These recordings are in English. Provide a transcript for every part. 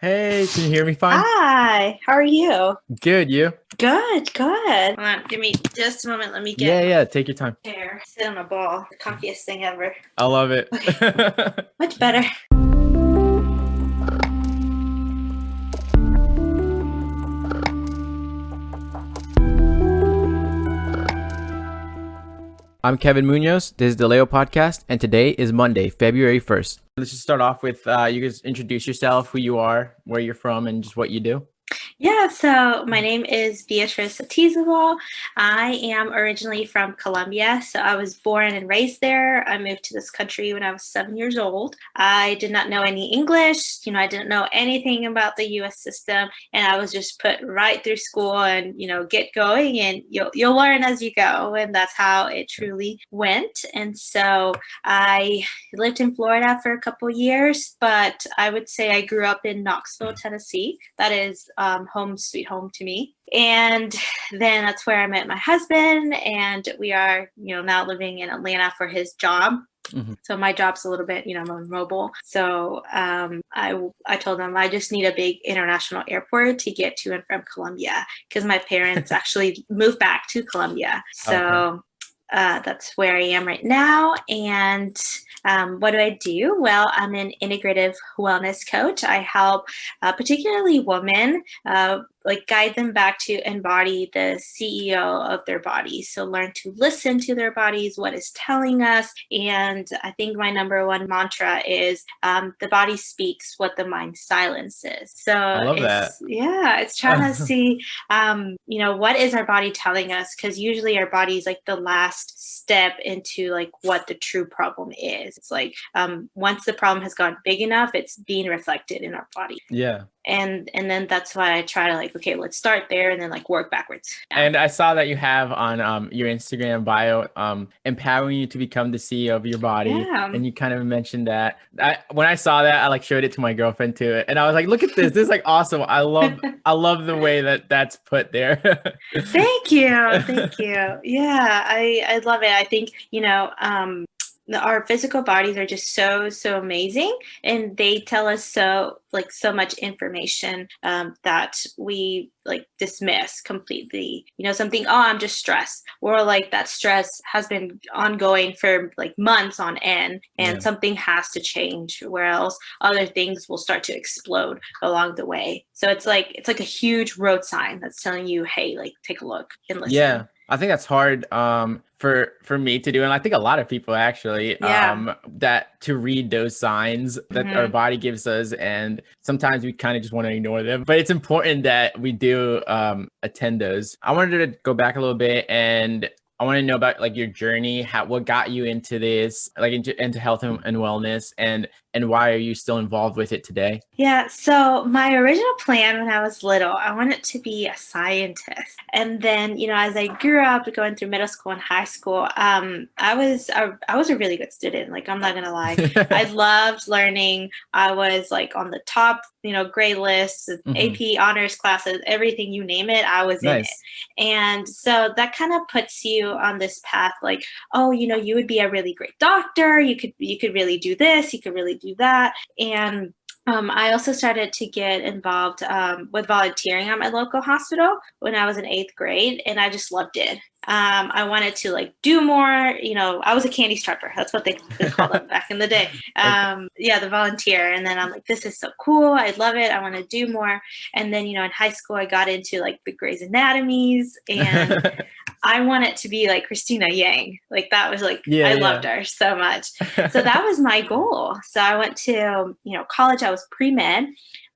Hey, can you hear me fine? Hi, how are you? Good, you? Good. Hold on, give me just a moment. Let me Yeah, get yeah, take your time. my chair. Sit on a ball. The comfiest thing ever. I love it. Okay, much better. I'm Kevin Munoz. This is the Leo Podcast, and today is Monday, February 1st. Let's just start off with you guys introduce yourself, who you are, where you're from, and just what you do. Yeah, so my name is Beatrice. I am originally from Colombia, so I was born and raised there. I moved to this country when I was 7 years old. I did not know any English, I didn't know anything about the US system, and I was just put right through school and, get going and you'll learn as you go, and that's how it truly went. And so I lived in Florida for a couple years, but I would say I grew up in Knoxville, Tennessee. That is home sweet home to me. And then that's where I met my husband, and we are, now living in Atlanta for his job. Mhm. So my job's a little bit, more mobile. So I told them I just need a big international airport to get to and from Colombia because my parents actually moved back to Colombia. Okay. So that's where I am right now. And what do I do? Well, I'm an integrative wellness coach. I help particularly women guide them back to embody the CEO of their bodies. So learn to listen to their bodies, what is telling us. And I think my number one mantra is the body speaks what the mind silences. I So love that. it's trying to see, what is our body telling us? Because usually our body is like the last step into like what the true problem is. It's like once the problem has gotten big enough, it's being reflected in our body. Yeah. And then that's why I try to okay, let's start there and then work backwards. Yeah. And I saw that you have on your Instagram bio empowering you to become the CEO of your body, Yeah. and you kind of mentioned that. When I saw that, I showed it to my girlfriend too, and I was like, "Look at this! This is awesome! I love the way that that's put there." Thank you. Thank you. Yeah, I love it. I think, our physical bodies are just so amazing, and they tell us so much information that we dismiss completely. Something, oh, I'm just stressed, or that stress has been ongoing for months on end, and Yeah. something has to change, where else other things will start to explode along the way. So it's like a huge road sign that's telling you, hey, take a look and listen. Yeah, I think that's hard for me to do, and I think a lot of people actually Yeah. that to read those signs that our Mhm. body gives us, and sometimes we kind of just want to ignore them. But it's important that we do attend those. I wanted to go back a little bit, and I want to know about your journey, what got you into this, into health and wellness, and why are you still involved with it today? Yeah, so my original plan when I was little, I wanted to be a scientist. And then, as I grew up going through middle school and high school, I was a really good student. I'm not gonna lie. I loved learning. I was on the top, grade lists, Mhm. AP honors classes, everything you name it, I was in it. Nice. And so that kind of puts you on this path oh, you would be a really great doctor. You could really do this, you could really do that. And I also started to get involved with volunteering at my local hospital when I was in eighth grade, and I just loved it. I wanted to do more. I was a candy striper. That's what they called them back in the day. Okay. Yeah, the volunteer. And then I'm like, this is so cool. I love it. I want to do more. And then, in high school, I got into the Grey's Anatomies, and I wanted to be like Christina Yang. That was Yeah, I loved yeah. her so much. So that was my goal. So I went to, college. I was pre-med,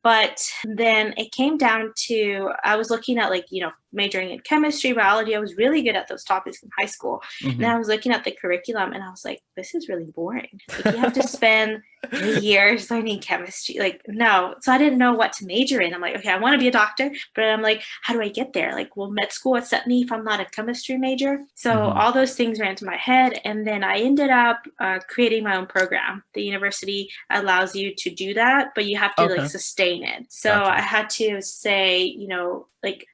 but then it came down to I was looking at majoring in chemistry, biology. I was really good at those topics in high school. And then Mhm. I was looking at the curriculum and I was like, this is really boring. You have to spend 3 years learning chemistry. No. So I didn't know what to major in. I'm like, okay, I want to be a doctor, but I'm like, how do I get there? Will med school accept me if I'm not a chemistry major? So Mhm. all those things ran to my head. And then I ended up creating my own program. The university allows you to do that, but you have to Okay. sustain it. So Gotcha. I had to say,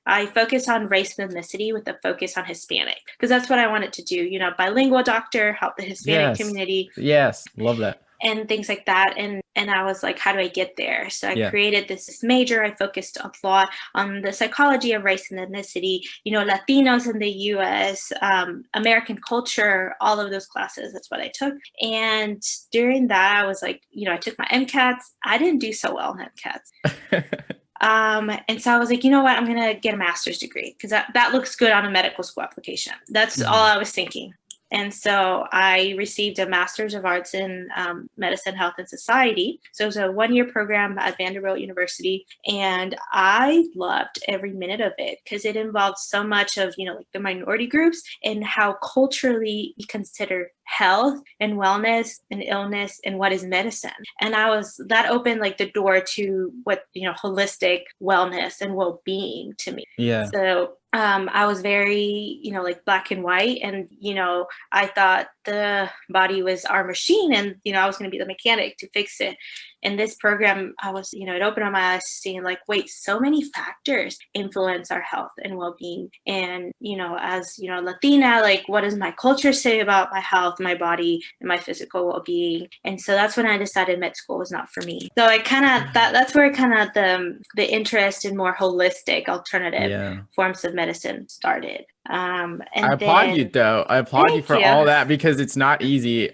I focus on race and ethnicity with a focus on Hispanic because that's what I wanted to do. Bilingual doctor, help the Hispanic Yes. community Yes. Love that. and things like that. And And I was like, how do I get there? So I Yeah. created this major. I focused a lot on the psychology of race and ethnicity, Latinos in the US, American culture, all of those classes. That's what I took. And during that, I was like, I took my MCATs. I didn't do so well in MCATs. And so I was like, you know what, I'm going to get a master's degree because that looks good on a medical school application. That's all I was thinking. And so I received a Master's of Arts in Medicine, Health, and Society. So it was a one-year program at Vanderbilt University. And I loved every minute of it because it involved so much of, like the minority groups and how culturally we consider health and wellness and illness and what is medicine. And that opened like the door to what, holistic wellness and well-being to me. Yeah. So I was very, like black and white. And, I thought the body was our machine and, I was going to be the mechanic to fix it. In this program, I was, it opened my eyes seeing like, wait, so many factors influence our health and well-being. And, as, Latina, like, what does my culture say about my health, my body, and my physical well-being? And so that's when I decided med school was not for me. So I kind of, that's where kind of the interest in more holistic alternative forms of medicine started. And I applaud you though. I applaud you for all that because it's not easy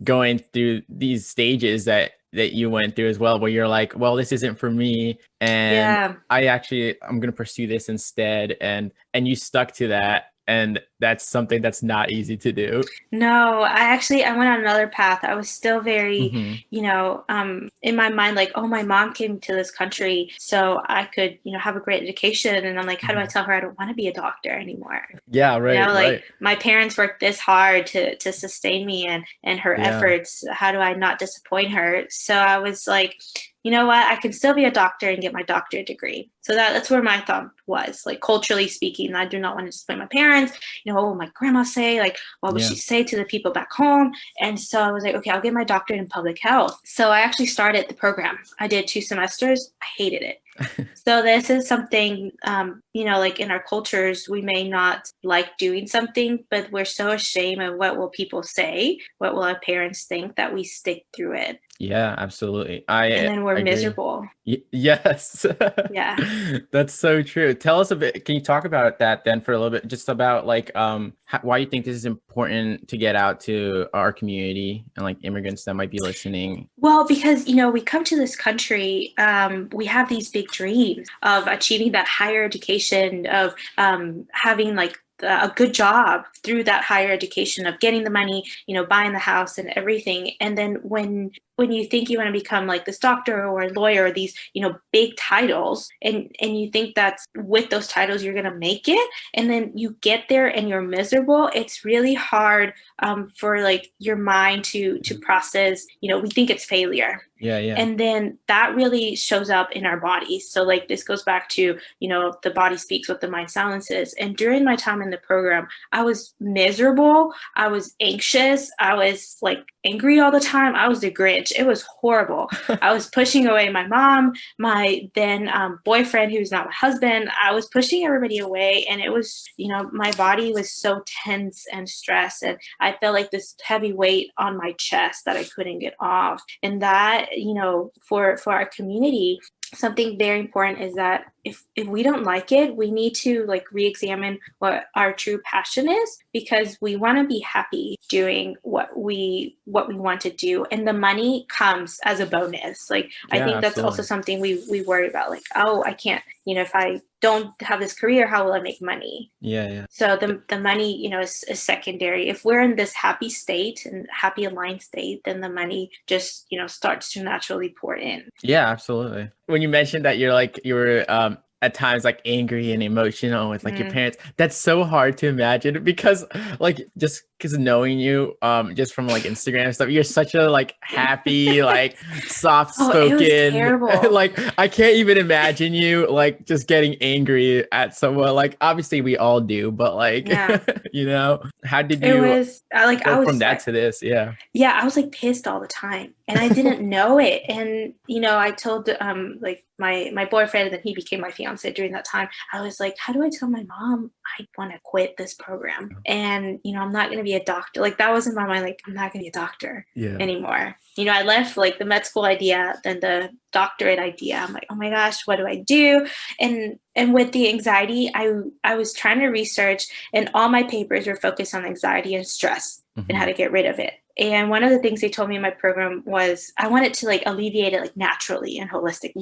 going through these stages that you went through as well, where you're like, well, this isn't for me. And I'm going to pursue this instead. And you stuck to that. And that's something that's not easy to do. No, I went on another path. I was still very, in my mind, like, oh, my mom came to this country so I could, have a great education. And I'm like, how do I tell her I don't want to be a doctor anymore? Yeah, right. Like my parents worked this hard to sustain me and her efforts. How do I not disappoint her? So I was like, you know what, I can still be a doctor and get my doctorate degree. So that's where my thought was, like, culturally speaking. I do not want to disappoint my parents. What will my grandma say? Like, what would she say to the people back home? And so I was like, okay, I'll get my doctorate in public health. So I actually started the program. I did 2 semesters. I hated it. So this is something, like in our cultures, we may not like doing something, but we're so ashamed of what will people say, what will our parents think, that we stick through it. Yeah, absolutely. And then we're miserable. Yes. Yeah. That's so true. Tell us a bit. Can you talk about that then for a little bit, just about like why you think this is important to get out to our community and like immigrants that might be listening? Well, because, we come to this country, we have these big dreams of achieving that higher education, of having like a good job through that higher education, of getting the money, buying the house and everything. And then when you think you want to become like this doctor or a lawyer, or these, big titles, and you think that's with those titles you're going to make it, and then you get there and you're miserable, it's really hard for like your mind to process, we think it's failure. Yeah. And then that really shows up in our bodies. So like this goes back to, the body speaks what the mind silences. And during my time in the program, I was miserable. I was anxious. I was like angry all the time. I was the Grinch. It was horrible. I was pushing away my mom, my then boyfriend, who's not my husband. I was pushing everybody away. And it was, my body was so tense and stressed. And I felt like this heavy weight on my chest that I couldn't get off. And that, for our community, something very important is that if we don't like it, we need to like re-examine what our true passion is, because we want to be happy doing what we want to do, and the money comes as a bonus. Like I think that's also something we worry about, like, oh, I can't, if I don't have this career, how will I make money? Yeah. So the money, is secondary. If we're in this happy state and happy aligned state, then the money just, starts to naturally pour in. Yeah, absolutely. When you mentioned that you were at times like angry and emotional with like your parents, that's so hard to imagine, because like just because knowing you just from like Instagram and stuff, you're such a like happy, like soft spoken, like I can't even imagine you like just getting angry at someone. Like obviously we all do, but like how did you I was from that to this? Yeah, I was like pissed all the time. and I didn't know it. And, I told like my boyfriend, and then he became my fiance during that time. I was like, how do I tell my mom I want to quit this program? And, I'm not going to be a doctor. Like that was in my mind, like, I'm not going to be a doctor anymore. I left like the med school idea, then the doctorate idea. I'm like, oh my gosh, what do I do? And with the anxiety, I was trying to research, and all my papers were focused on anxiety and stress and how to get rid of it. And one of the things they told me in my program was I wanted to like alleviate it like naturally and holistic,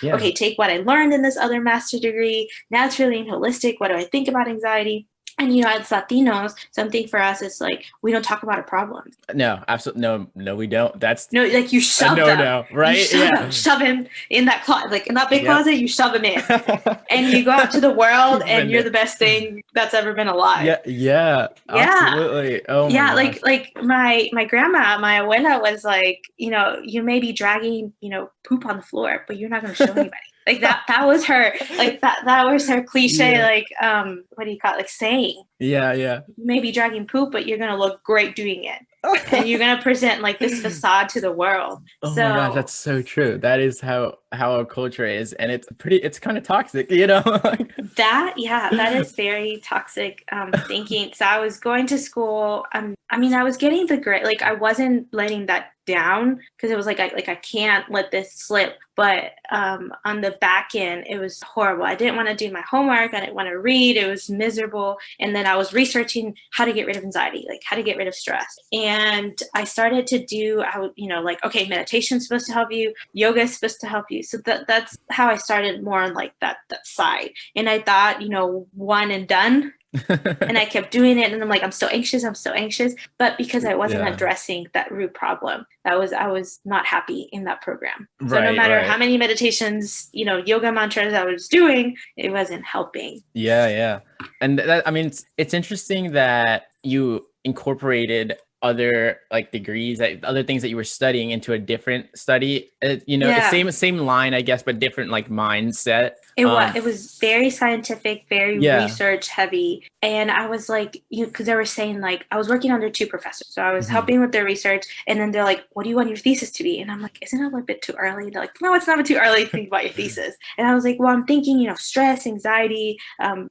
okay, take what I learned in this other master degree, naturally and holistic. What do I think about anxiety? And, as Latinos, something for us is like, we don't talk about our problems. No, absolutely. No, we don't. That's no, like you shove them. No, right? Shove him in that closet, like in that big closet, you shove him in and you go out to the world and you're the best thing that's ever been alive. Yeah. Absolutely. Oh my gosh. like my grandma, my abuela was like, you may be dragging, poop on the floor, but you're not going to show anybody. Like that was her, like that was her cliche, like, what do you call it? Like saying, you may be dragging poop, but you're going to look great doing it. And you're going to present like this facade to the world. Oh my gosh, that's so true. That is how our culture is. And it's kind of toxic, that is very toxic thinking. So I was going to school. I was getting the grade, like I wasn't letting that down because it was like I can't let this slip. But on the back end, it was horrible. I didn't want to do my homework. I didn't want to read. It was miserable. And then I was researching how to get rid of anxiety, like how to get rid of stress. And I started to do, okay, meditation's supposed to help you. Yoga is supposed to help you. So that's how I started more on like that side. And I thought, one and done. And I kept doing it, and I'm like, I'm so anxious. But because I wasn't addressing that root problem, I was not happy in that program. So no matter how many meditations, yoga mantras I was doing, it wasn't helping. Yeah. And it's interesting that you incorporated other like degrees, other things that you were studying into a different study, same line, I guess, but different like mindset. It was very scientific, very research heavy. And I was like, because they were saying like, I was working under two professors. So I was helping with their research. And then they're like, what do you want your thesis to be? And I'm like, isn't it a bit too early? They're like, no, it's not too early to think about your thesis. And I was like, well, I'm thinking, stress, anxiety,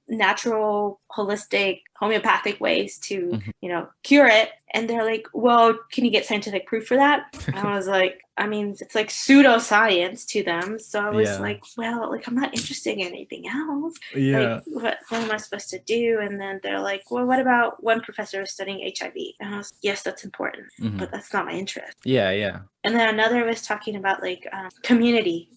natural, holistic, homeopathic ways to, cure it. And they're like, well, can you get scientific proof for that? And I was like, it's like pseudoscience to them. So I was like, well, like, I'm not interested in anything else. Like, what am I supposed to do? And then they're like, well, what about one professor is studying HIV? And I was, yes, that's important, but that's not my interest. Yeah. And then another was talking about like community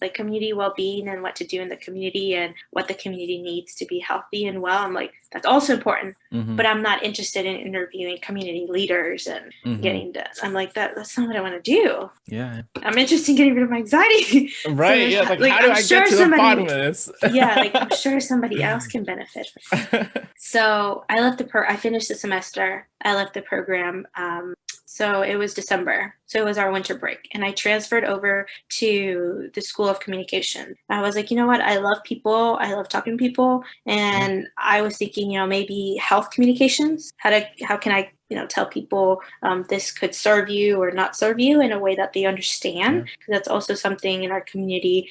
well-being and what to do in the community and what the community needs to be healthy and well. I'm like, that's also important, but I'm not interested in interviewing community leaders and getting this. I'm like, that's not what I want to do. Yeah. I'm interested in getting rid of my anxiety. Right. So like how do I get to the bottom of this? Like I'm sure somebody else can benefit from it. So I left I finished the semester. I left the program. So it was December. So it was our winter break. And I transferred over to the School of Communication. I was like, you know what? I love people. I love talking to people. And I was thinking, maybe health communications. How can I tell people this could serve you or not serve you in a way that they understand? Because that's also something in our community.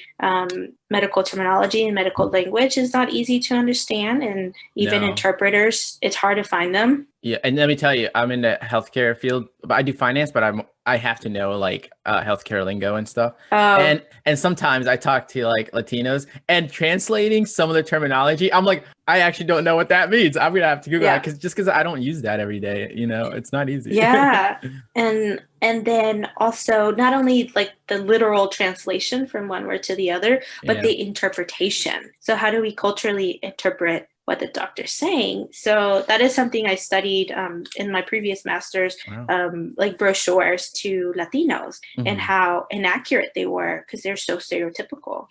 Medical terminology and medical language is not easy to understand. And even interpreters, it's hard to find them. Yeah. And let me tell you, I'm in the healthcare field, but I do finance, but I have to know like healthcare lingo and stuff. And sometimes I talk to like Latinos and translating some of the terminology, I'm like, I actually don't know what that means. I'm gonna have to Google that because I don't use that every day. It's not easy. Yeah. And then also not only like the literal translation from one word to the other, but the interpretation. So how do we culturally interpret what the doctor's saying? So that is something I studied in my previous master's, like brochures to Latinos and how inaccurate they were because they're so stereotypical.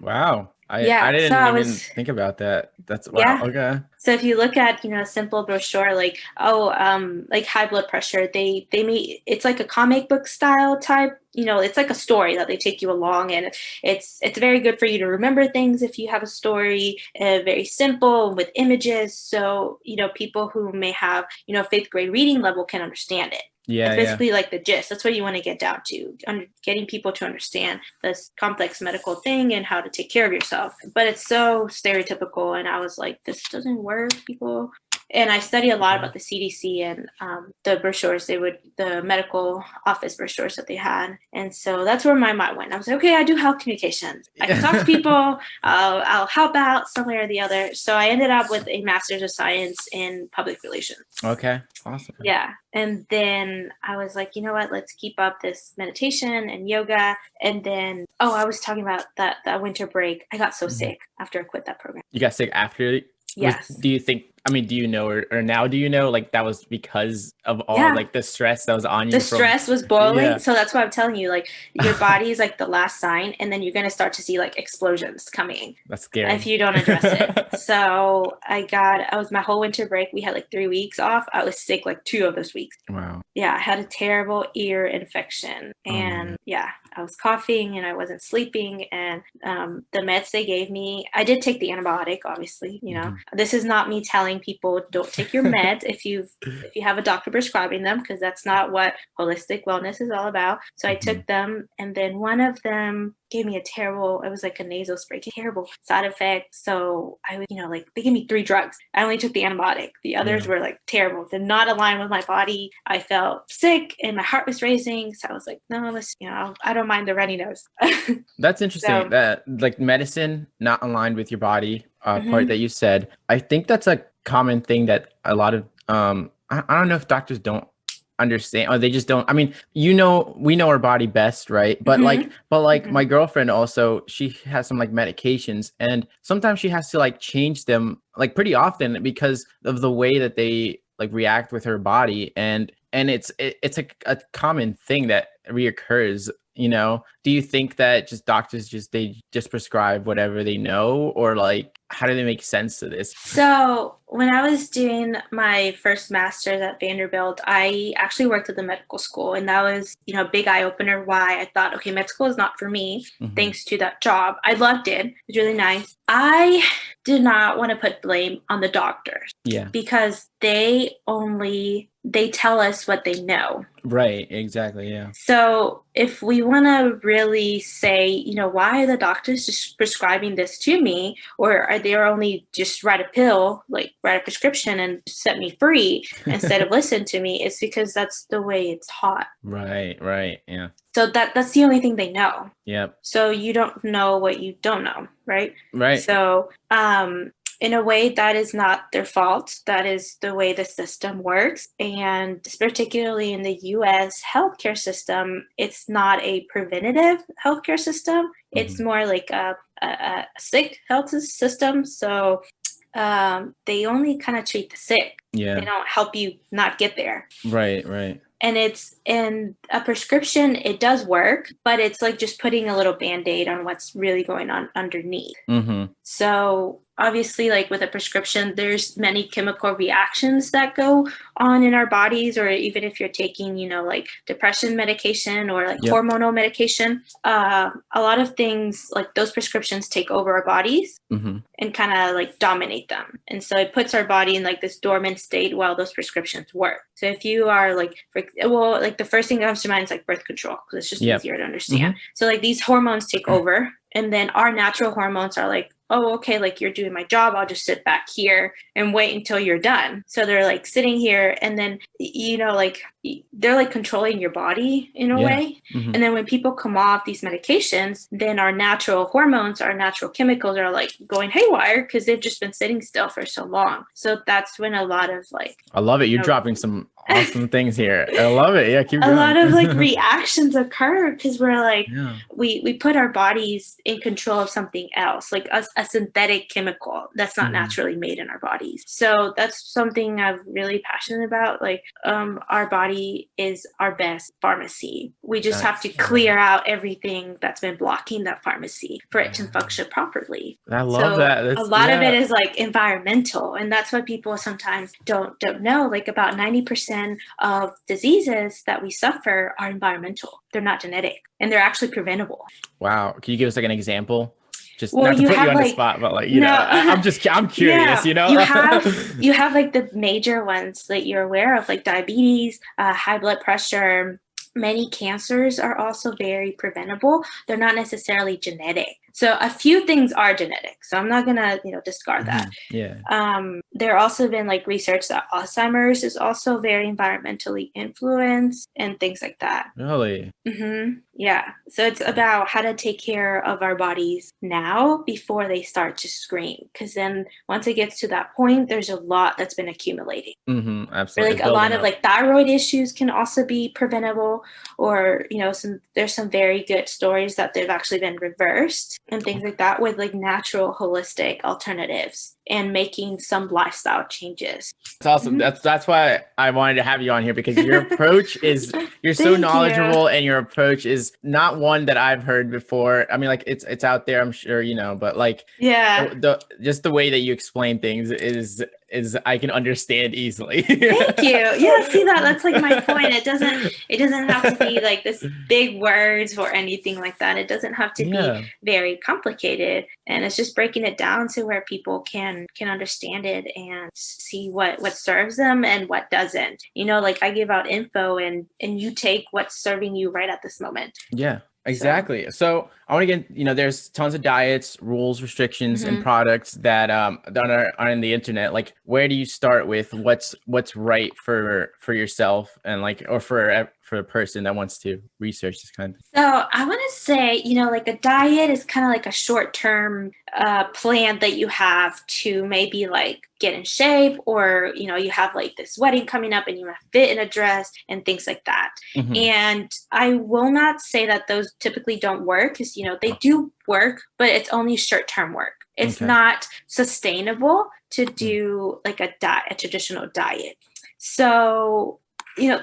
Wow. I didn't even think about that. That's wow. Yeah. Okay. So if you look at, a simple brochure like, like high blood pressure, they may, it's like a comic book style type, it's like a story that they take you along, and it's very good for you to remember things if you have a story, very simple with images. So, people who may have, 5th grade reading level can understand it. Yeah, It's yeah. basically like the gist. That's what you want to get down to, getting people to understand this complex medical thing and how to take care of yourself. But it's so stereotypical. And I was like, this doesn't work, people. And I study a lot about the CDC and the brochures the medical office brochures that they had. And so that's where my mind went. I was like, okay, I do health communications. I can talk to people. I'll help out some way or the other. So I ended up with a master's of science in public relations. Okay. Awesome. Yeah. And then I was like, you know what, let's keep up this meditation and yoga. And then, I was talking about that winter break. I got so sick after I quit that program. You got sick after? Yes. Do you think, do you know, or now do you know, like that was because of all like the stress that was on you? The stress was boiling. Yeah. So that's why I'm telling you, like your body is like the last sign, and then you're going to start to see like explosions coming. That's scary. If you don't address it. So I was my whole winter break. We had like 3 weeks off. I was sick like 2 of those weeks. Wow. Yeah. I had a terrible ear infection, and I was coughing and I wasn't sleeping, and the meds they gave me, I did take the antibiotic, obviously, this is not me telling people don't take your meds if you have a doctor prescribing them, because that's not what holistic wellness is all about. So I took them, and then one of them gave me it was like a nasal spray, terrible side effect. So I would, they gave me 3 drugs. I only took the antibiotic. The others were like terrible, did not align with my body. I felt sick and my heart was racing. So I was like, no, I don't mind the runny nose. That's interesting. That like medicine not aligned with your body part that you said. I think that's a common thing that a lot of, I don't know if doctors don't understand, or they just don't. We know our body best, right? But my girlfriend also, she has some like medications, and sometimes she has to like change them like pretty often because of the way that they like react with her body, and it's a common thing that reoccurs. Do you think that just doctors they prescribe whatever they know, or like how do they make sense to this? So when I was doing my first master's at Vanderbilt, I actually worked at the medical school, and that was, a big eye opener why I thought, okay, med school is not for me, thanks to that job. I loved it. It was really nice. I did not want to put blame on the doctors. Yeah. Because they tell us what they know. Right. Exactly. Yeah. So if we want to really say, why are the doctors just prescribing this to me? Or are they only just write a pill, like write a prescription and set me free instead of listen to me? It's because that's the way it's taught. Right. Right. Yeah. So that's the only thing they know. Yep. So you don't know what you don't know. Right. Right. So, in a way, that is not their fault. That is the way the system works. And particularly in the U.S. healthcare system, it's not a preventative healthcare system. It's more like a sick health system. So they only kind of treat the sick. Yeah. They don't help you not get there. Right, right. And in a prescription, it does work, but it's like just putting a little Band-Aid on what's really going on underneath. So obviously, like with a prescription, there's many chemical reactions that go on in our bodies, or even if you're taking, like depression medication or like hormonal medication, a lot of things like those prescriptions take over our bodies and kind of like dominate them. And so it puts our body in like this dormant state while those prescriptions work. So if you are like, like the first thing that comes to mind is like birth control, because it's just easier to understand. So like these hormones take over, and then our natural hormones are like, oh, okay, like you're doing my job, I'll just sit back here and wait until you're done. So they're like sitting here, and then, like they're like controlling your body in a way. And then when people come off these medications, then our natural hormones, our natural chemicals are like going haywire because they've just been sitting still for so long. So that's when a lot of like, I love it. You're dropping some awesome things here. I love it. Yeah, keep going. A lot of like reactions occur because we're like, we put our bodies in control of something else, like a synthetic chemical that's not naturally made in our bodies. So that's something I'm really passionate about. Like our body is our best pharmacy. We just have to clear out everything that's been blocking that pharmacy for it to function properly. I love that. A lot of it is like environmental, and that's what people sometimes don't know. Like about 90% of diseases that we suffer are environmental. They're not genetic, and they're actually preventable. Wow. Can you give us like an example? Just Well, not to you put you have on the like spot, but like, no, I'm curious, yeah, you know? you have like the major ones that you're aware of, like diabetes, high blood pressure. Many cancers are also very preventable. They're not necessarily genetic. So a few things are genetic. So I'm not gonna, discard that. Yeah. There also been like research that Alzheimer's is also very environmentally influenced and things like that. Really? Yeah. So it's about how to take care of our bodies now before they start to scream. Because then once it gets to that point, there's a lot that's been accumulating. Or Absolutely. like a lot of like thyroid issues can also be preventable, or there's some very good stories that they've actually been reversed and things like that with like natural holistic alternatives and making some lifestyle changes. It's awesome. That's why I wanted to have you on here, because your approach is, you're so Thank knowledgeable, you. and your approach is not one that I've heard before. I mean, like it's out there, I'm sure, but like Yeah. the just the way that you explain things is I can understand easily. Thank you. Yeah, see that's like my point. It doesn't have to be like this big words or anything like that. It doesn't have to be very complicated. And it's just breaking it down to where people can understand it and see what serves them and what doesn't. Like I give out info and you take what's serving you right at this moment. Yeah. Exactly. So I want to get, there's tons of diets, rules, restrictions, and products that that are on the internet. Like, where do you start with what's right for yourself, and like, or for a person that wants to research this kind of thing? So I want to say, like a diet is kind of like a short-term plan that you have to maybe like get in shape, or, you have like this wedding coming up and you want to fit in a dress and things like that. And I will not say that those typically don't work, because, they do work, but it's only short-term work. It's not sustainable to do like a traditional diet. So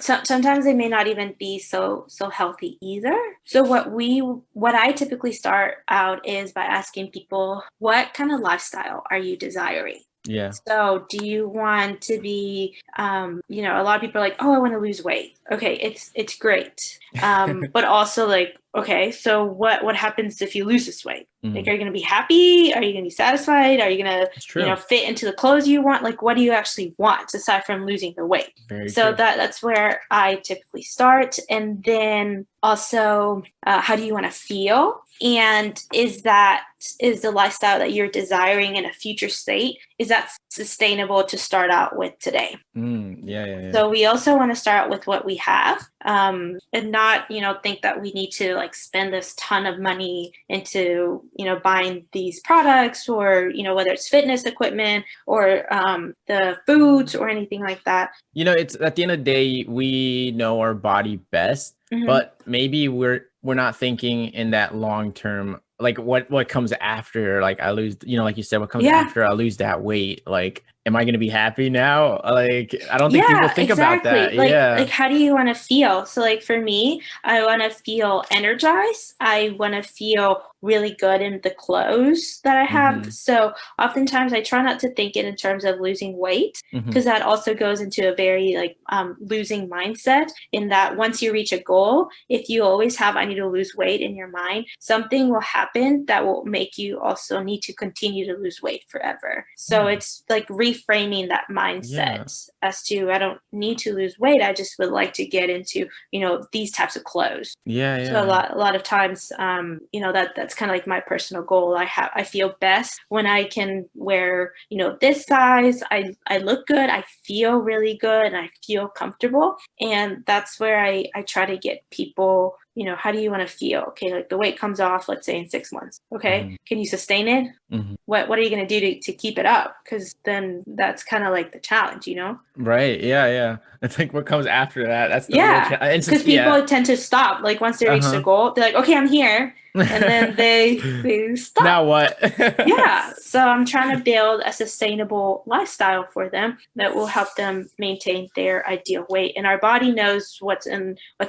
sometimes they may not even be so healthy either. So what I typically start out is by asking people, what kind of lifestyle are you desiring? Yeah. So do you want to be, a lot of people are like, oh, I want to lose weight. Okay, it's great. But also like, okay, so what happens if you lose this weight? Like, are you going to be happy? Are you going to be satisfied? Are you going to, fit into the clothes you want? Like, what do you actually want aside from losing the weight? So that's where I typically start. And then also, how do you want to feel? And is the lifestyle that you're desiring in a future state, is that sustainable to start out with today? Yeah. So we also want to start out with what we have, and not, think that we need to like spend this ton of money into, buying these products, or, whether it's fitness equipment or the foods or anything like that. It's at the end of the day, we know our body best, but maybe we're not thinking in that long term, like what comes after, like I lose, like you said, what comes after I lose that weight, like, am I going to be happy now? Like, I don't think people think about that. Like, how do you want to feel? So like for me, I want to feel energized. I want to feel really good in the clothes that I have. So oftentimes I try not to think it in terms of losing weight, because that also goes into a very like losing mindset, in that once you reach a goal, if you always have, I need to lose weight in your mind, something will happen that will make you also need to continue to lose weight forever. So it's like reframing that mindset as to, I don't need to lose weight. I just would like to get into, these types of clothes. So a lot of times, that's kind of like my personal goal. I feel best when I can wear, this size. I look good. I feel really good, and I feel comfortable. And that's where I try to get people, how do you want to feel? Okay, like the weight comes off, let's say in 6 months. Okay, can you sustain it? What are you going to do to keep it up? Because then that's kind of like the challenge, Right. Yeah. I think what comes after that, that's the real challenge. Because people tend to stop. Like once they reach the goal, they're like, okay, I'm here. And then they stop. Now what? So I'm trying to build a sustainable lifestyle for them that will help them maintain their ideal weight. And our body knows what's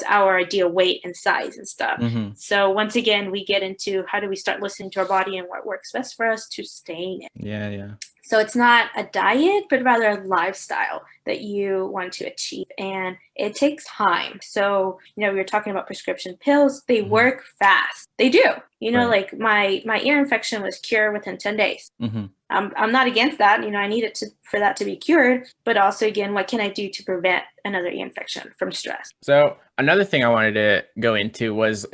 our ideal weight and size and stuff. So once again, we get into how do we start listening to our body and what works best for us to sustain it. Yeah. So it's not a diet, but rather a lifestyle. that you want to achieve. And it takes time. So, we were talking about prescription pills. They work fast. They do. Like my ear infection was cured within 10 days. I'm not against that. I need it for that to be cured. But also, again, what can I do to prevent another ear infection from stress? So another thing I wanted to go into was,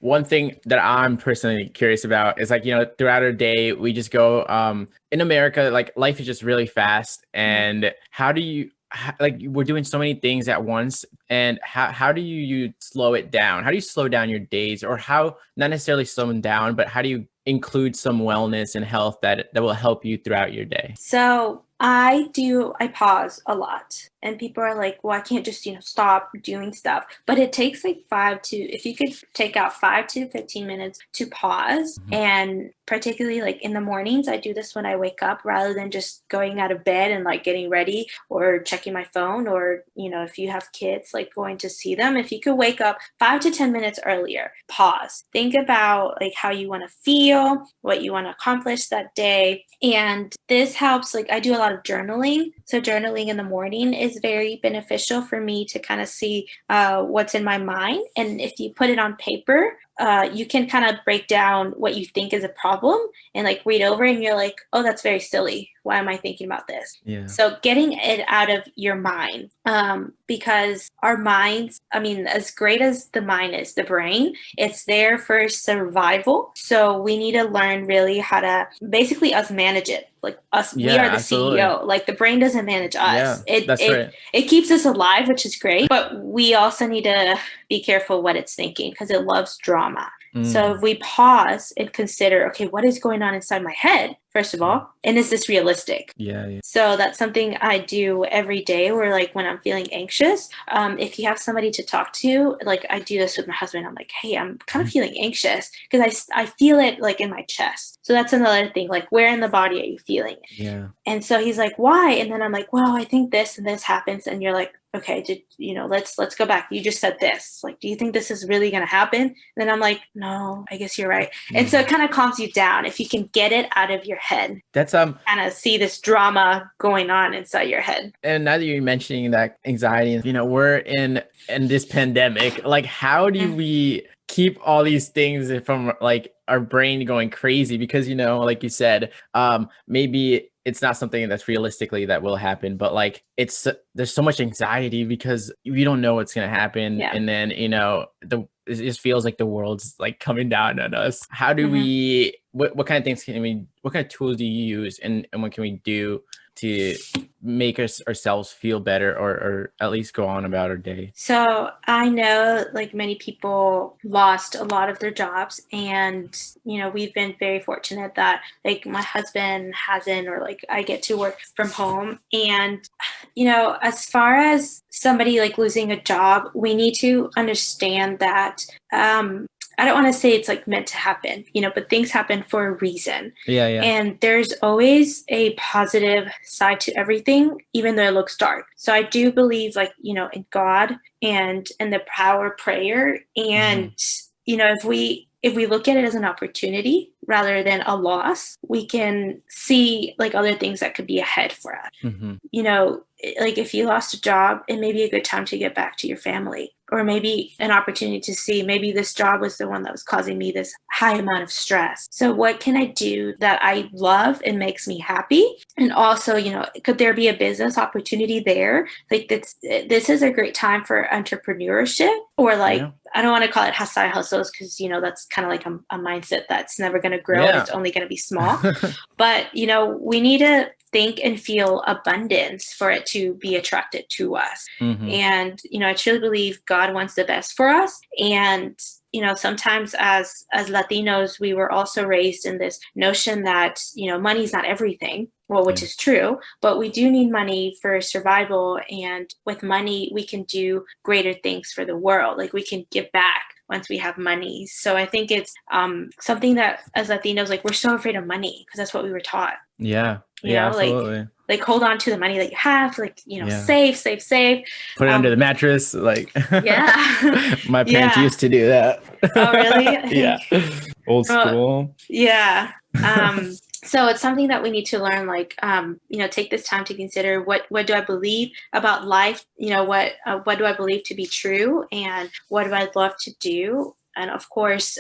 one thing that I'm personally curious about is like, throughout our day, we just go, in America, like life is just really fast. And how do you, like we're doing so many things at once, and how do you slow it down? How do you slow down your days, or how, not necessarily slow them down, but how do you include some wellness and health that will help you throughout your day? So I pause a lot, and people are like, well, I can't just, stop doing stuff, but it takes like if you could take out 5 to 15 minutes to pause. And particularly like in the mornings, I do this when I wake up rather than just going out of bed and like getting ready or checking my phone, or, if you have kids, like going to see them, if you could wake up 5 to 10 minutes earlier, pause, think about like how you want to feel, what you want to accomplish that day. And this helps. Like I do a lot of journaling. So journaling in the morning is very beneficial for me to kind of see what's in my mind. And if you put it on paper, you can kind of break down what you think is a problem and like read over, and you're like, oh, that's very silly. Why am I thinking about this? Yeah. So getting it out of your mind, because our minds, as great as the mind is, the brain, it's there for survival. So we need to learn really how to basically us manage it. Like us, we are the absolutely. CEO. Like the brain doesn't manage us. Yeah, that's right. It keeps us alive, which is great. But we also need to be careful what it's thinking, because it loves drama. So if we pause and consider, okay, what is going on inside my head, first of all, and is this realistic? Yeah. So that's something I do every day, where like when I'm feeling anxious, if you have somebody to talk to, like I do this with my husband, I'm like, hey, I'm kind of feeling anxious, because I feel it like in my chest. So that's another thing, like where in the body are you feeling it? Yeah. And so he's like, why? And then I'm like, well, I think this and this happens. And you're like, okay, let's go back. You just said this. Like, do you think this is really going to happen? And then I'm like, no, I guess you're right. And so it kind of calms you down if you can get it out of your head. That's kind of see this drama going on inside your head. And now that you're mentioning that anxiety, we're in this pandemic. Like, how do we keep all these things from like our brain going crazy? Because like you said, maybe it's not something that's realistically that will happen, but like there's so much anxiety because we don't know what's gonna happen, and then it just feels like the world's like coming down on us. How do we? What kind of things what kind of tools do you use, and what can we do to make ourselves feel better, or at least go on about our day? So I know like many people lost a lot of their jobs, and we've been very fortunate that like my husband hasn't, or like I get to work from home. And as far as somebody like losing a job, we need to understand that I don't want to say it's like meant to happen, but things happen for a reason. Yeah. And there's always a positive side to everything, even though it looks dark. So I do believe like, in God and in the power of prayer. And, if we look at it as an opportunity rather than a loss, we can see like other things that could be ahead for us. Like if you lost a job, it may be a good time to get back to your family, or maybe an opportunity to see maybe this job was the one that was causing me this high amount of stress. So what can I do that I love and makes me happy? And also, could there be a business opportunity there? Like this is a great time for entrepreneurship, or like, I don't want to call it side hustles, because, that's kind of like a mindset that's never going to grow. And it's only going to be small. But, we need to think and feel abundance for it to be attracted to us. And, I truly believe God wants the best for us. And, sometimes as Latinos, we were also raised in this notion that, money's not everything. Well, which is true, but we do need money for survival. And with money, we can do greater things for the world. Like we can give back once we have money. So I think it's something that as Latinos, like we're so afraid of money because that's what we were taught. Yeah. Absolutely. Like hold on to the money that you have, like, save. Put it under the mattress. Like, my parents Yeah. used to do that. Oh, really? Yeah. Old school. Yeah. So it's something that we need to learn, like, take this time to consider what do I believe about life? What do I believe to be true, and what do I love to do? And of course,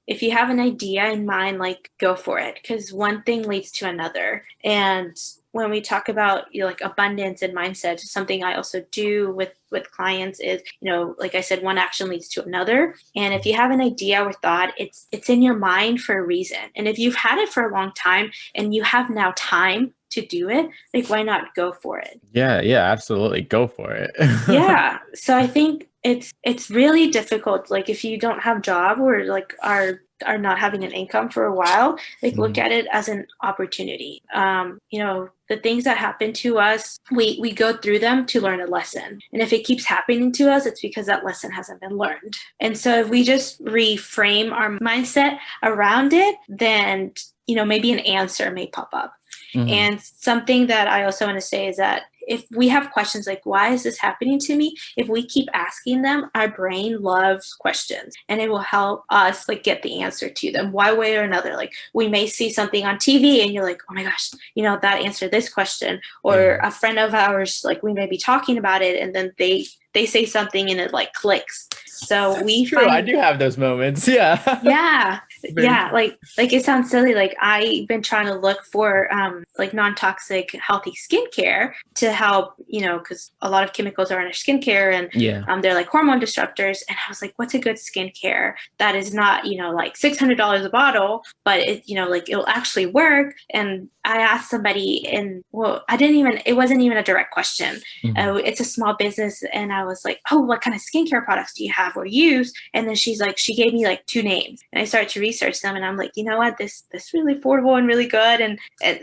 if you have an idea in mind, like, go for it, because one thing leads to another. And when we talk about like abundance and mindset, something I also do with clients is, like I said, one action leads to another. And if you have an idea or thought, it's in your mind for a reason. And if you've had it for a long time and you have now time to do it, like, why not go for it? Yeah, absolutely. Go for it. Yeah. So I think it's really difficult. Like, if you don't have a job, or like are not having an income for a while, like, look at it as an opportunity. The things that happen to us, we go through them to learn a lesson. And if it keeps happening to us, it's because that lesson hasn't been learned. And so if we just reframe our mindset around it, then, maybe an answer may pop up. And something that I also want to say is that if we have questions like, why is this happening to me? If we keep asking them, our brain loves questions, and it will help us like get the answer to them one way or another. Like, we may see something on TV and you're like, oh my gosh, that answered this question. Or a friend of ours, like, we may be talking about it, and then they say something and it like clicks. So I do have those moments. Yeah. Yeah. Yeah. Like it sounds silly. Like, I've been trying to look for like non-toxic, healthy skincare to help, because a lot of chemicals are in our skincare, and they're like hormone disruptors. And I was like, what's a good skincare that is not, like $600 a bottle, but it, like, it'll actually work? And I asked somebody, and it wasn't even a direct question. It's a small business. And I was like, oh, what kind of skincare products do you have or use? And then she gave me like 2 names, and I started to research them, and I'm like, you know what, this really affordable and really good. And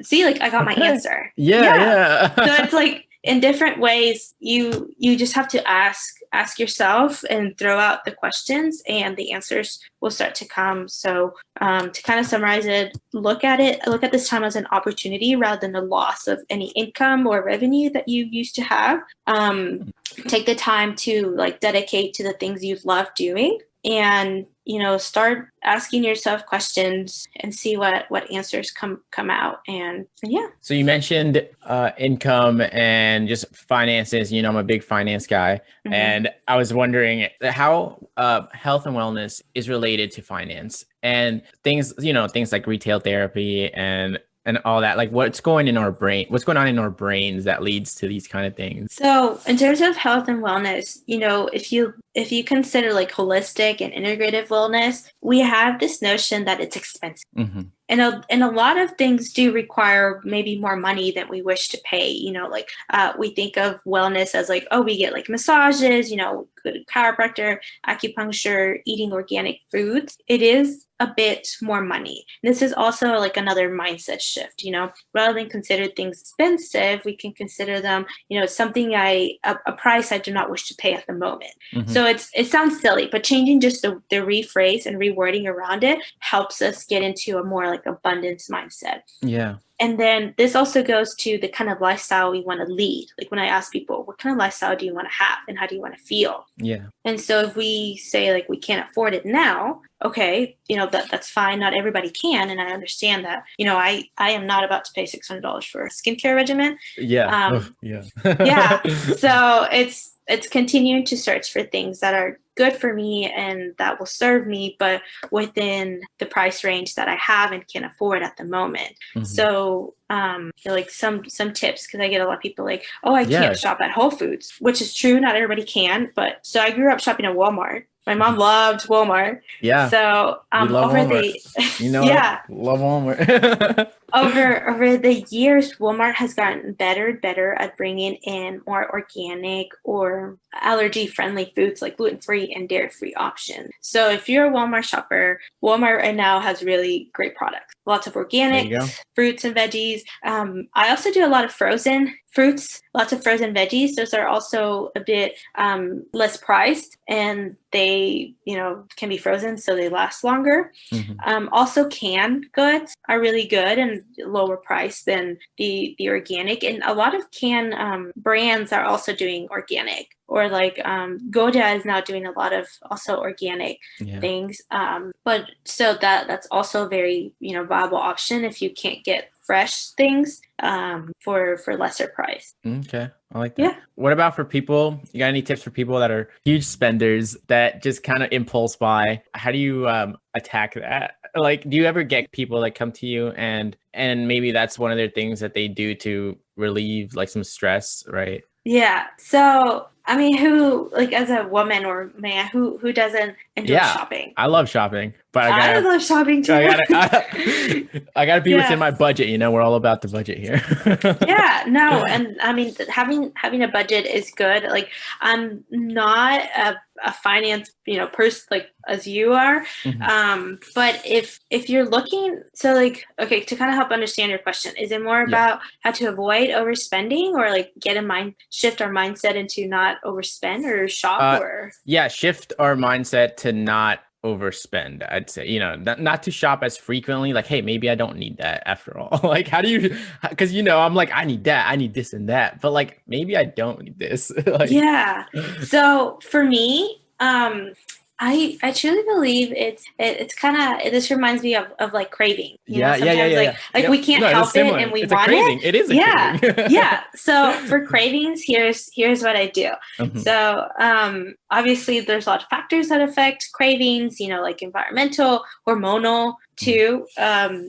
see, like, I got my answer. Yeah. So it's like, in different ways, you just have to ask yourself and throw out the questions, and the answers will start to come. So to kind of summarize it, look at this time as an opportunity rather than a loss of any income or revenue that you used to have. Take the time to like dedicate to the things you love doing, and start asking yourself questions and see what answers come out. And yeah. So you mentioned income and just finances. I'm a big finance guy, and I was wondering how health and wellness is related to finance, and things like retail therapy and all that. Like, what's going on in our brains that leads to these kind of things? So in terms of health and wellness, if you consider like holistic and integrative wellness, we have this notion that it's expensive. And a lot of things do require maybe more money than we wish to pay. We think of wellness as like, oh, we get like massages, good chiropractor, acupuncture, eating organic foods. It is a bit more money. This is also like another mindset shift. Rather than consider things expensive, we can consider them, something a price I do not wish to pay at the moment. So it sounds silly, but changing just the rephrase and rewording around it helps us get into a more like abundance mindset. Yeah. And then this also goes to the kind of lifestyle we want to lead. Like, when I ask people, what kind of lifestyle do you want to have and how do you want to feel? Yeah. And so if we say like, we can't afford it now, okay, that's fine. Not everybody can. And I understand that. I am not about to pay $600 for a skincare regimen. Yeah. Yeah. So it's continuing to search for things that are good for me and that will serve me, but within the price range that I have and can afford at the moment. So like some tips, because I get a lot of people like, oh, I can't shop at Whole Foods, which is true. Not everybody can. But so I grew up shopping at Walmart. My mom loved Walmart. Yeah. So love over Walmart. Love Walmart. over the years, Walmart has gotten better and better at bringing in more organic or allergy-friendly foods like gluten-free and dairy-free options. So if you're a Walmart shopper, Walmart right now has really great products. Lots of organic fruits and veggies. I also do a lot of frozen fruits, lots of frozen veggies. Those are also a bit less priced, and they, can be frozen so they last longer. Also, canned goods are really good and lower price than the organic. And a lot of canned brands are also doing organic. or like Goja is now doing a lot of also organic things. But so that's also a very, viable option if you can't get fresh things for lesser price. Okay. I like that. Yeah. What about for people? You got any tips for people that are huge spenders that just kind of impulse buy? How do you attack that? Like, do you ever get people that come to you and maybe that's one of their things that they do to relieve like some stress, right? Yeah. So, I mean, who, like, as a woman or man, who doesn't enjoy shopping? I love shopping, but I love shopping too. I gotta be within my budget. We're all about the budget here. Yeah, no, and I mean, having a budget is good. Like, I'm not a finance, person like as you are. But if you're looking, so like, okay, to kind of help understand your question, is it more about how to avoid overspending or like shift our mindset into not overspend or shop or? Yeah, shift our mindset to not overspend. I'd say, not to shop as frequently, like, hey, maybe I don't need that after all. Like, how do you, because I'm like, I need that, I need this and that, but like maybe I don't need this. Like, yeah. So for me, I truly believe it's kind of, this reminds me of like craving. Like we can't help it and we want it. It is a craving. Yeah. So for cravings, here's what I do. So obviously there's a lot of factors that affect cravings, like environmental, hormonal too.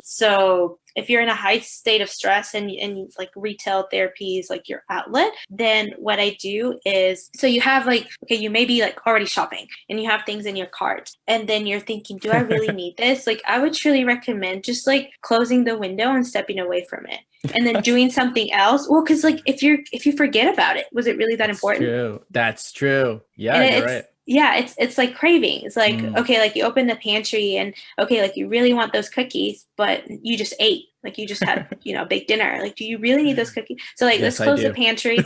So if you're in a high state of stress and like retail therapy is like your outlet, then what I do is, so you have like, okay, you may be like already shopping and you have things in your cart and then you're thinking, do I really need this? Like, I would truly recommend just like closing the window and stepping away from it and then doing something else. Well, because like if you forget about it, was it really that important? That's true. Yeah, you're right. Yeah, it's like craving. It's like, okay, like you open the pantry and okay, like you really want those cookies, but you just ate. Like you just had, a big dinner. Like, do you really need those cookies? So like, let's close the pantry.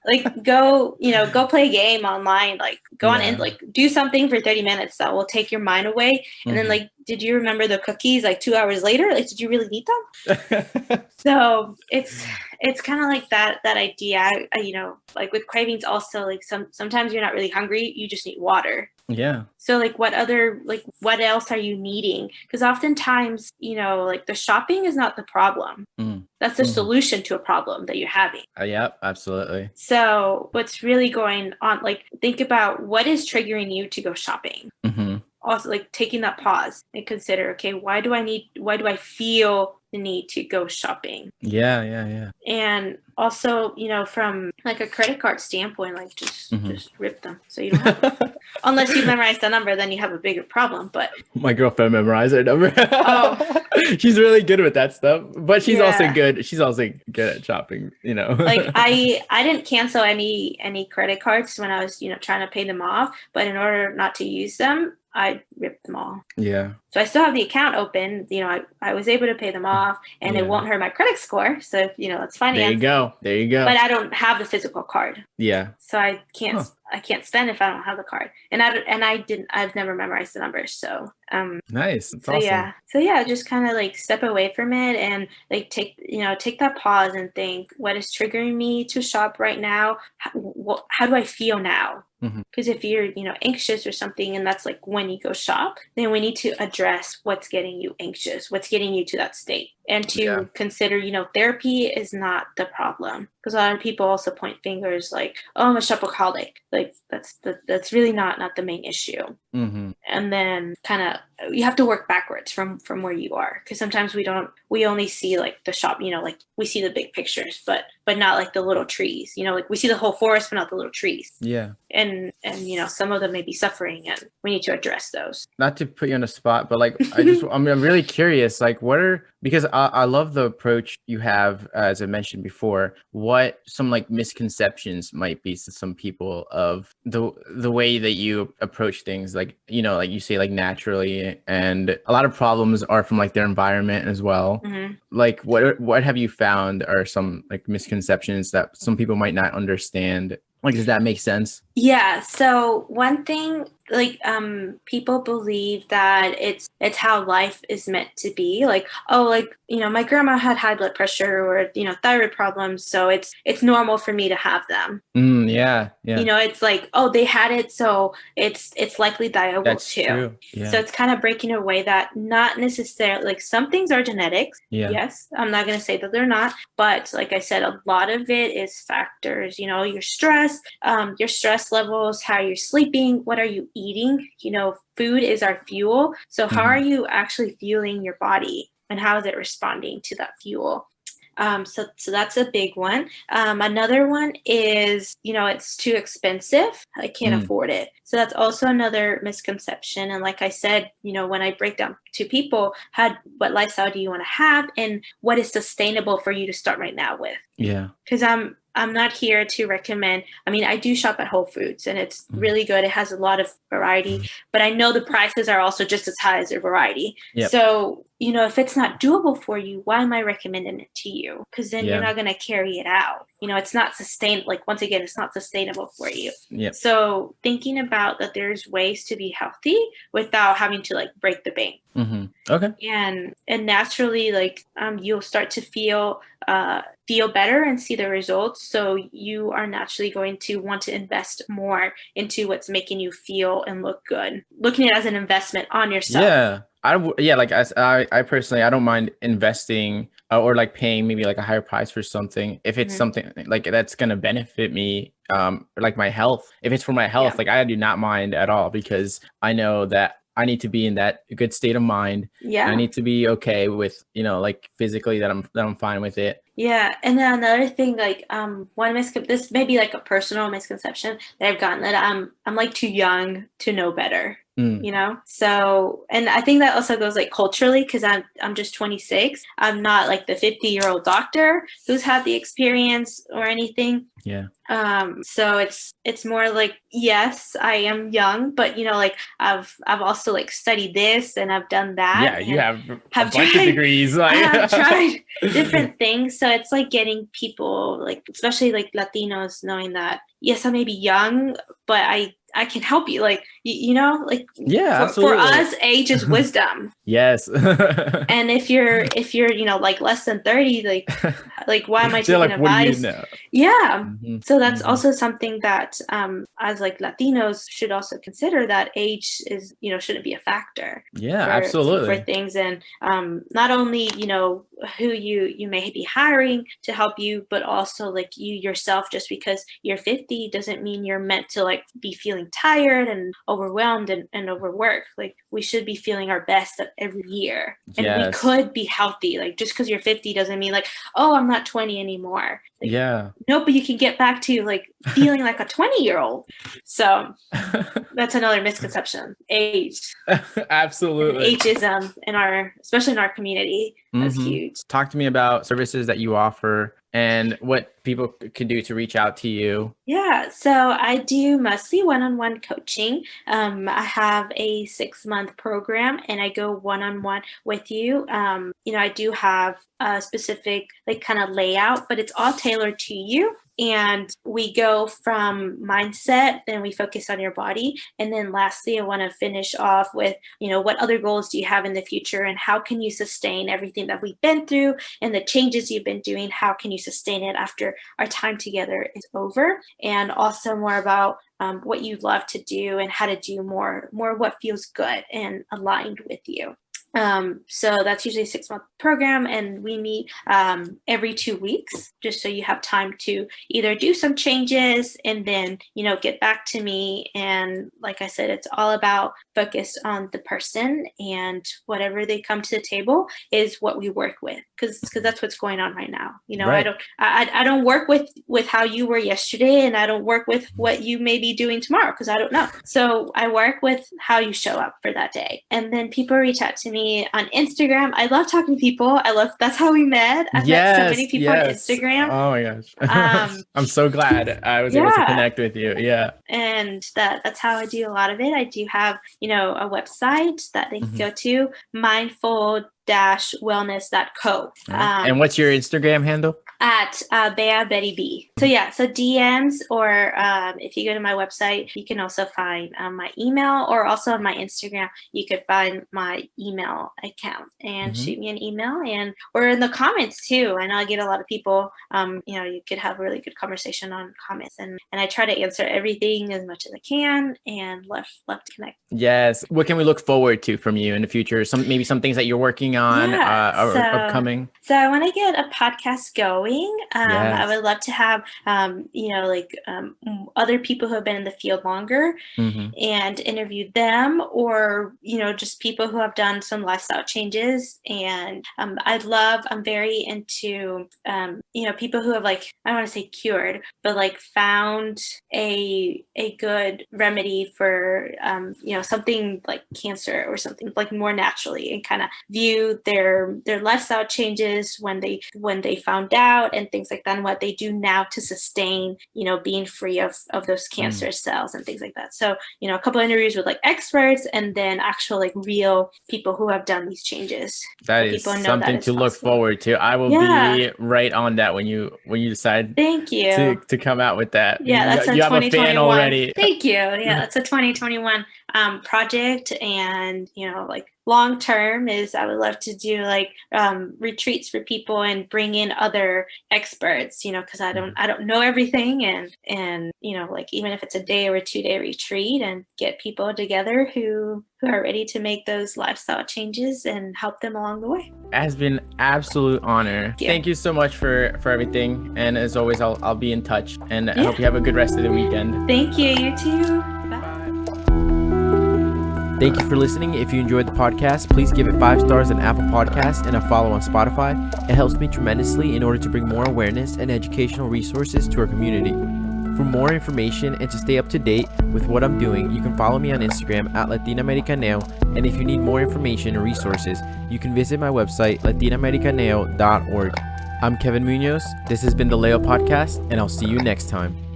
Like go play a game online. Like go on in, like do something for 30 minutes that will take your mind away. And then like, did you remember the cookies like 2 hours later? Like, did you really need them? So it's kind of like that idea. I like with cravings also, like sometimes you're not really hungry. You just need water. Yeah. So like what else are you needing? Because oftentimes, like the shopping is not the problem. That's the solution to a problem that you're having. Yeah, absolutely. So what's really going on, like think about what is triggering you to go shopping. Also like taking that pause and consider, okay, why do I feel the need to go shopping? Yeah. And also, from like a credit card standpoint, like just rip them. So you don't have unless you memorize the number, then you have a bigger problem. But my girlfriend memorized her number. Oh. She's really good with that stuff, but she's also good. She's also good at shopping, Like I didn't cancel any credit cards when I was, trying to pay them off, but in order not to use them, I ripped them all. Yeah. So I still have the account open. I was able to pay them off and it won't hurt my credit score. So, that's finance. There you go. But I don't have the physical card. Yeah. So I can't spend if I don't have the card. And I've never memorized the numbers. So, nice. That's awesome. So just kind of like step away from it and like take that pause and think, what is triggering me to shop right now? How do I feel now? Because if you're, anxious or something, and that's like when you go shop, then we need to address what's getting you anxious, what's getting you to that state, and to consider, therapy is not the problem. Because a lot of people also point fingers like, oh, I'm a shopaholic. Like that's really not the main issue. And then kind of you have to work backwards from where you are, because sometimes we only see like the shop, like we see the big pictures, but not like the little trees, like we see the whole forest but not the little trees. Yeah. And some of them may be suffering and we need to address those. Not to put you on the spot, but like I'm really curious, like because I love the approach you have, as I mentioned before, what some like misconceptions might be to some people of the way that you approach things, like like you say, like naturally, and a lot of problems are from like their environment as well. Like what have you found are some like misconceptions that some people might not understand? Like, does that make sense? Yeah. So one thing like people believe that it's how life is meant to be. Like, oh, like, my grandma had high blood pressure or, thyroid problems, so it's normal for me to have them. Yeah. It's like, oh, they had it, so it's likely that I will That's too. true. Yeah. So it's kind of breaking away that not necessarily, like, some things are genetics. Yeah. Yes, I'm not going to say that they're not, but like I said, a lot of it is factors, your stress levels, how you're sleeping, what are you eating? Food is our fuel. So how are you actually fueling your body, and how is it responding to that fuel? So that's a big one. Another one is, it's too expensive. I can't afford it. So that's also another misconception. And like I said, when I break down to people, what lifestyle do you want to have, and what is sustainable for you to start right now with? Yeah. Because I'm not here to recommend. I mean, I do shop at Whole Foods, and it's really good. It has a lot of variety, but I know the prices are also just as high as the variety. Yep. So, if it's not doable for you, why am I recommending it to you? Because then you're not going to carry it out. It's not sustainable. Like, once again, it's not sustainable for you. Yep. So thinking about that there's ways to be healthy without having to, like, break the bank. Okay. And naturally, like, you'll start to feel better and see the results. So you are naturally going to want to invest more into what's making you feel and look good, looking at it as an investment on yourself. Yeah. Like I personally, I don't mind investing or like paying maybe like a higher price for something if it's something like that's going to benefit me, like my health. If it's for my health, like I do not mind at all, because I know that I need to be in that good state of mind. Yeah. I need to be okay with, like physically that I'm fine with it. Yeah. And then another thing, like, this may be like a personal misconception that I've gotten, that I'm like too young to know better. So, and I think that also goes like culturally, because I'm just 26. I'm not like the 50-year-old doctor who's had the experience or anything. Yeah. So it's more like, yes, I am young, but like I've also like studied this and I've done that. Yeah, you have a bunch tried, of degrees. Like. I have tried different things. So it's like getting people, like, especially like Latinos, knowing that, yes, I may be young, but I can help you. Like, like, yeah, for us, age is wisdom. Yes. And if you're, like less than 30, like why am I taking like, advice? Yeah. So that's also something that, as like Latinos, should also consider, that age is, shouldn't be a factor. Yeah, absolutely. For things. And not only, who you may be hiring to help you, but also like you yourself. Just because you're 50 doesn't mean you're meant to like be feeling tired and overwhelmed and overworked. Like, we should be feeling our best every year. And we could be healthy. Like, just because you're 50 doesn't mean like, oh, I'm not 20 anymore. Like, no, but you can get back to like feeling like a 20-year-old. So that's another misconception. Age. Absolutely. And ageism especially in our community, is huge. Talk to me about services that you offer and what people can do to reach out to you. Yeah, so I do mostly one-on-one coaching. I have a 6-month program, and I go one-on-one with you. I do have a specific like kind of layout, but it's all tailored to you. And we go from mindset, then we focus on your body. And then lastly, I want to finish off with, what other goals do you have in the future, and how can you sustain everything that we've been through and the changes you've been doing? How can you sustain it after our time together is over? And also more about what you love to do and how to do more what feels good and aligned with you. So that's usually a 6-month program, and we meet every 2 weeks, just so you have time to either do some changes and then, get back to me. And like I said, it's all about focused on the person, and whatever they come to the table is what we work with, because that's what's going on right now. Right. I don't work with how you were yesterday, and I don't work with what you may be doing tomorrow, because I don't know. So I work with how you show up for that day. And then people reach out to me on Instagram. I love talking to people. That's how we met. I've met so many people on Instagram. Oh my gosh. I'm so glad I was able to connect with you. Yeah. And that's how I do a lot of it. I do have, a website that they can go to, mindful-wellness.co. And what's your Instagram handle? At Bea Betty B. So yeah, so DMs, or if you go to my website, you can also find my email, or also on my Instagram, you could find my email account and shoot me an email, and or in the comments too. I know I get a lot of people. You could have a really good conversation on comments, and I try to answer everything as much as I can, and love to connect. Yes. What can we look forward to from you in the future? Maybe some things that you're working on or upcoming. So I want to get a podcast going. I would love to have, other people who have been in the field longer and interview them, or, just people who have done some lifestyle changes. And I'm very into, people who have, like, I don't want to say cured, but like found a good remedy for, something like cancer or something, like more naturally, and kind of view their lifestyle changes when they found out and things like that, and what they do now to sustain, being free of those cancer cells and things like that. So, a couple of interviews with like experts, and then actual like real people who have done these changes. That is something to look forward to. I will be right on that when you decide. Thank you to come out with that. Yeah, that's you have a fan already. Thank you. Yeah, that's a 2021 project, and like long term is I would love to do like retreats for people and bring in other experts, because I don't know everything, and like even if it's a day or a 2-day retreat, and get people together who are ready to make those lifestyle changes and help them along the way. It has been absolute honor. Thank you so much for everything, and as always, I'll be in touch, and I hope you have a good rest of the weekend. Thank you. You too. Thank you for listening. If you enjoyed the podcast, please give it 5 stars on Apple Podcasts and a follow on Spotify. It helps me tremendously in order to bring more awareness and educational resources to our community. For more information and to stay up to date with what I'm doing, you can follow me on Instagram at Latinaamericaneo. And if you need more information and resources, you can visit my website, latinaamericaneo.org. I'm Kevin Munoz. This has been the Leo Podcast, and I'll see you next time.